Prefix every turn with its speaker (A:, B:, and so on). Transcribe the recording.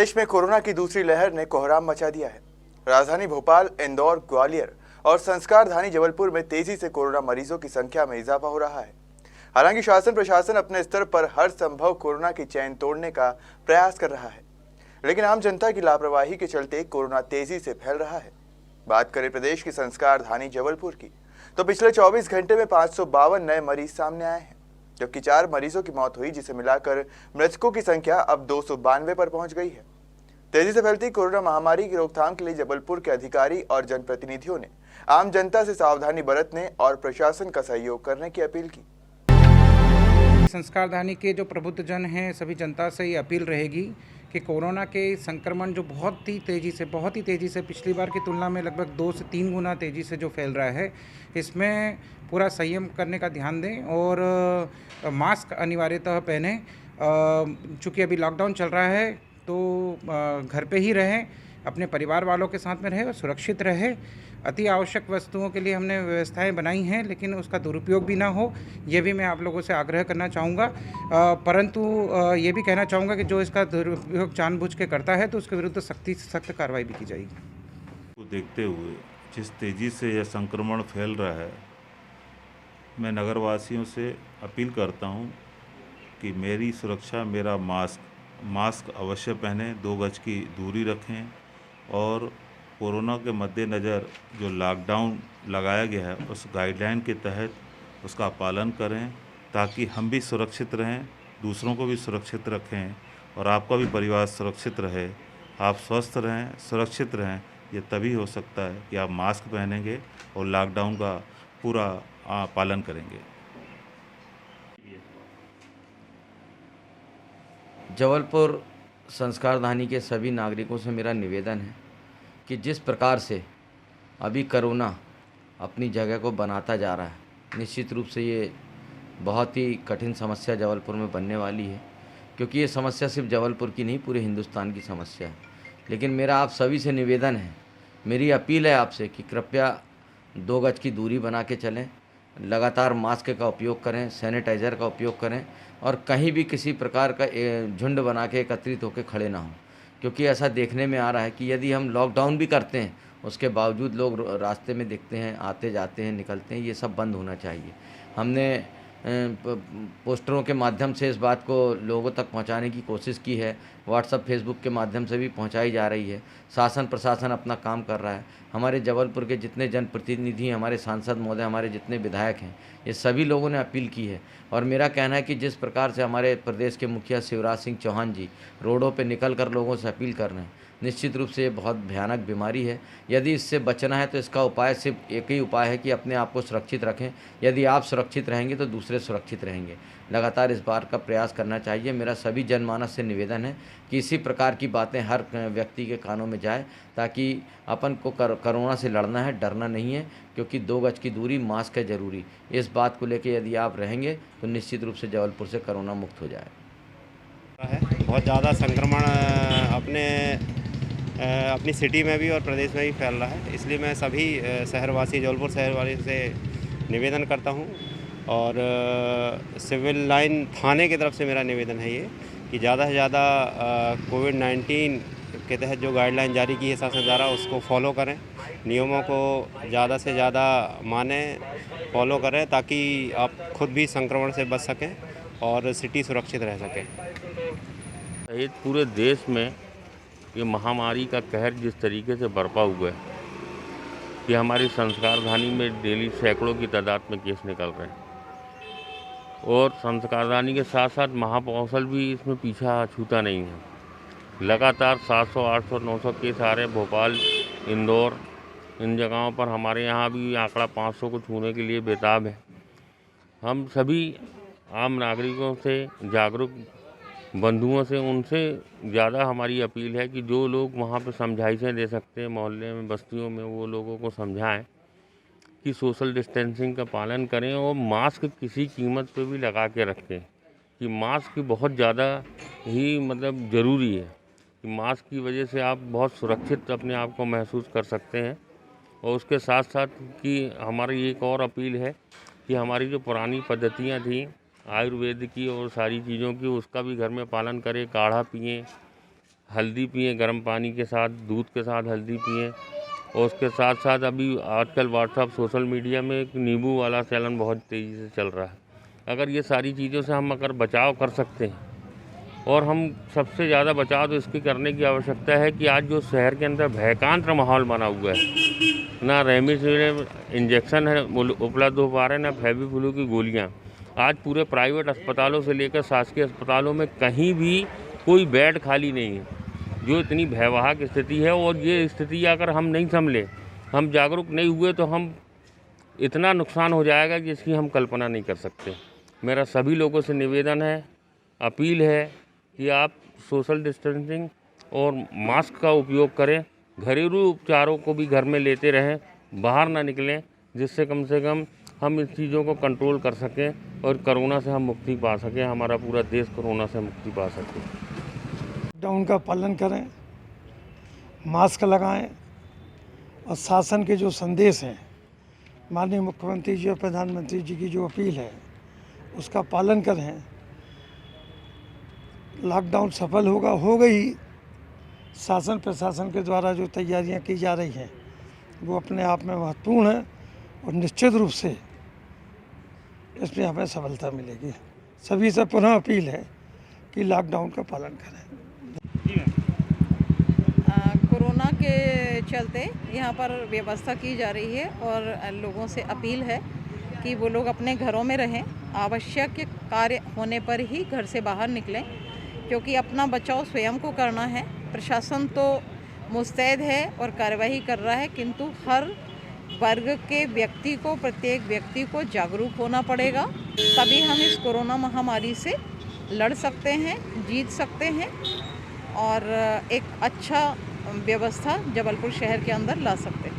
A: प्रदेश में कोरोना की दूसरी लहर ने कोहराम मचा दिया है। राजधानी भोपाल, इंदौर, ग्वालियर और संस्कारधानी जबलपुर में तेजी से कोरोना मरीजों की संख्या में इजाफा हो रहा है। हालांकि शासन प्रशासन अपने स्तर पर हर संभव कोरोना की चैन तोड़ने का प्रयास कर रहा है, लेकिन आम जनता की लापरवाही के चलते कोरोना तेजी से फैल रहा है। बात करें प्रदेश की संस्कारधानी जबलपुर की, तो पिछले 24 घंटे में 552 नए मरीज सामने आए हैं, जबकि 4 मरीजों की मौत हुई, जिसे मिलाकर मृतकों की संख्या अब 292 पर पहुंच गई है। तेजी से फैलती कोरोना महामारी की रोकथाम के लिए जबलपुर के अधिकारी और जनप्रतिनिधियों ने आम जनता से सावधानी बरतने और प्रशासन का सहयोग करने की अपील की।
B: संस्कारधानी के जो प्रबुद्ध जन हैं, सभी जनता से ये अपील रहेगी कि कोरोना के संक्रमण जो बहुत ही तेज़ी से पिछली बार की तुलना में लगभग 2 से 3 गुना तेज़ी से जो फैल रहा है, इसमें पूरा संयम करने का ध्यान दें और मास्क अनिवार्यतः पहनें। चूँकि अभी लॉकडाउन चल रहा है तो घर पे ही रहें, अपने परिवार वालों के साथ में रहें और सुरक्षित रहें। अति आवश्यक वस्तुओं के लिए हमने व्यवस्थाएं बनाई हैं, लेकिन उसका दुरुपयोग भी ना हो, ये भी मैं आप लोगों से आग्रह करना चाहूँगा। परंतु ये भी कहना चाहूँगा कि जो इसका दुरुपयोग जानबूझ के करता है तो उसके विरुद्ध सख्ती से सख्त कार्रवाई भी की जाएगी।
C: को देखते हुए जिस तेज़ी से यह संक्रमण फैल रहा है, मैं नगरवासियों से अपील करता हूं कि मेरी सुरक्षा मेरा मास्क अवश्य पहनें, 2 गज की दूरी रखें और कोरोना के मद्देनज़र जो लॉकडाउन लगाया गया है उस गाइडलाइन के तहत उसका पालन करें, ताकि हम भी सुरक्षित रहें, दूसरों को भी सुरक्षित रखें और आपका भी परिवार सुरक्षित रहे। आप स्वस्थ रहें, सुरक्षित रहें, ये तभी हो सकता है कि आप मास्क पहनेंगे और लॉकडाउन का पूरा पालन करेंगे।
D: जबलपुर संस्कारधानी के सभी नागरिकों से मेरा निवेदन है कि जिस प्रकार से अभी कोरोना अपनी जगह को बनाता जा रहा है, निश्चित रूप से ये बहुत ही कठिन समस्या जबलपुर में बनने वाली है, क्योंकि ये समस्या सिर्फ जबलपुर की नहीं, पूरे हिंदुस्तान की समस्या है। लेकिन मेरा आप सभी से निवेदन है, मेरी अपील है आपसे कि कृपया 2 गज की दूरी बना के चलें, लगातार मास्क का उपयोग करें, सैनिटाइज़र का उपयोग करें और कहीं भी किसी प्रकार का झुंड बना के एकत्रित होकर खड़े ना हों, क्योंकि ऐसा देखने में आ रहा है कि यदि हम लॉकडाउन भी करते हैं उसके बावजूद लोग रास्ते में दिखते हैं, आते जाते हैं, निकलते हैं। ये सब बंद होना चाहिए। हमने पोस्टरों के माध्यम से इस बात को लोगों तक पहुंचाने की कोशिश की है, व्हाट्सएप फेसबुक के माध्यम से भी पहुंचाई जा रही है। शासन प्रशासन अपना काम कर रहा है। हमारे जबलपुर के जितने जनप्रतिनिधि, हमारे सांसद महोदय, हमारे जितने विधायक हैं, ये सभी लोगों ने अपील की है। और मेरा कहना है कि जिस प्रकार से हमारे प्रदेश के मुखिया शिवराज सिंह चौहान जी रोडों पर निकल कर लोगों से अपील कर रहे हैं, निश्चित रूप से ये बहुत भयानक बीमारी है। यदि इससे बचना है तो इसका उपाय सिर्फ एक ही उपाय है कि अपने आप को सुरक्षित रखें। यदि आप सुरक्षित रहेंगे तो दूसरे सुरक्षित रहेंगे। लगातार इस बार का प्रयास करना चाहिए। मेरा सभी जनमानस से निवेदन है कि इसी प्रकार की बातें हर व्यक्ति के कानों में जाए, ताकि अपन को कोरोना से लड़ना है, डरना नहीं है, क्योंकि 2 गज की दूरी, मास्क है ज़रूरी। इस बात को लेकर यदि आप रहेंगे तो निश्चित रूप से जबलपुर से कोरोना मुक्त हो जाए।
E: बहुत ज़्यादा संक्रमण अपनी सिटी में भी और प्रदेश में भी फैल रहा है, इसलिए मैं सभी शहरवासी, जबलपुर शहरवासी से निवेदन करता हूं और सिविल लाइन थाने की तरफ से मेरा निवेदन है ये कि ज़्यादा से ज़्यादा कोविड-19 के तहत जो गाइडलाइन जारी की है शासन द्वारा, उसको फॉलो करें, नियमों को ज़्यादा से ज़्यादा मानें, फॉलो करें, ताकि आप खुद भी संक्रमण से बच सकें और सिटी सुरक्षित रह सके।
F: पूरे देश में ये महामारी का कहर जिस तरीके से बरपा हुआ है कि हमारी संस्कारधानी में डेली सैकड़ों की तादाद में केस निकल रहे हैं और संस्कारधानी के साथ साथ महाकौशल भी इसमें पीछा छूता नहीं है। लगातार 700, 800, 900 केस आ रहे हैं। भोपाल, इंदौर, इन जगहों पर हमारे यहाँ भी आंकड़ा 500 को छूने के लिए बेताब है। हम सभी आम नागरिकों से, जागरूक बंधुओं से, उनसे ज़्यादा हमारी अपील है कि जो लोग वहाँ पर समझाइशें दे सकते हैं मोहल्ले में, बस्तियों में, वो लोगों को समझाएं कि सोशल डिस्टेंसिंग का पालन करें और मास्क किसी कीमत पे भी लगा के रखें, कि मास्क बहुत ज़्यादा ही ज़रूरी है कि मास्क की वजह से आप बहुत सुरक्षित अपने आप को महसूस कर सकते हैं। और उसके साथ साथ कि हमारी एक और अपील है कि हमारी जो पुरानी पद्धतियाँ थीं आयुर्वेद की और सारी चीज़ों की, उसका भी घर में पालन करें। काढ़ा पिएं, हल्दी पिएं गर्म पानी के साथ, दूध के साथ हल्दी पिएं। और उसके साथ साथ अभी आजकल व्हाट्सएप सोशल मीडिया में एक नींबू वाला चलन बहुत तेज़ी से चल रहा है। अगर ये सारी चीज़ों से हम अगर बचाव कर सकते हैं, और हम सबसे ज़्यादा बचाव तो इसकी करने की आवश्यकता है कि आज जो शहर के अंदर भयकांत्र माहौल बना हुआ है, ना रेमडेसिविर इंजेक्शन है उपलब्ध हो पा रहे हैं, ना फेविफ्लू की गोलियां। आज पूरे प्राइवेट अस्पतालों से लेकर शासकीय अस्पतालों में कहीं भी कोई बेड खाली नहीं है, जो इतनी भयावह स्थिति है। और ये स्थिति अगर हम नहीं संभले, हम जागरूक नहीं हुए, तो हम इतना नुकसान हो जाएगा जिसकी हम कल्पना नहीं कर सकते। मेरा सभी लोगों से निवेदन है, अपील है कि आप सोशल डिस्टेंसिंग और मास्क का उपयोग करें, घरेलू उपचारों को भी घर में लेते रहें, बाहर ना निकलें, जिससे कम से कम हम इस चीज़ों को कंट्रोल कर सकें और कोरोना से हम मुक्ति पा सकें, हमारा पूरा देश कोरोना से मुक्ति पा सके।
G: लॉकडाउन का पालन करें, मास्क लगाएं और शासन के जो संदेश हैं, माननीय मुख्यमंत्री जी और प्रधानमंत्री जी की जो अपील है उसका पालन करें। लॉकडाउन सफल होगा, हो गई। शासन प्रशासन के द्वारा जो तैयारियां की जा रही हैं वो अपने आप में महत्वपूर्ण है और निश्चित रूप से इसमें हमें सफलता मिलेगी। सभी से पुनः अपील है कि लॉकडाउन का पालन करें।
H: कोरोना के चलते यहाँ पर व्यवस्था की जा रही है और लोगों से अपील है कि वो लोग अपने घरों में रहें, आवश्यक कार्य होने पर ही घर से बाहर निकलें, क्योंकि अपना बचाव स्वयं को करना है। प्रशासन तो मुस्तैद है और कार्रवाई कर रहा है, किंतु हर वर्ग के व्यक्ति को, प्रत्येक व्यक्ति को जागरूक होना पड़ेगा, तभी हम इस कोरोना महामारी से लड़ सकते हैं, जीत सकते हैं और एक अच्छा व्यवस्था जबलपुर शहर के अंदर ला सकते हैं।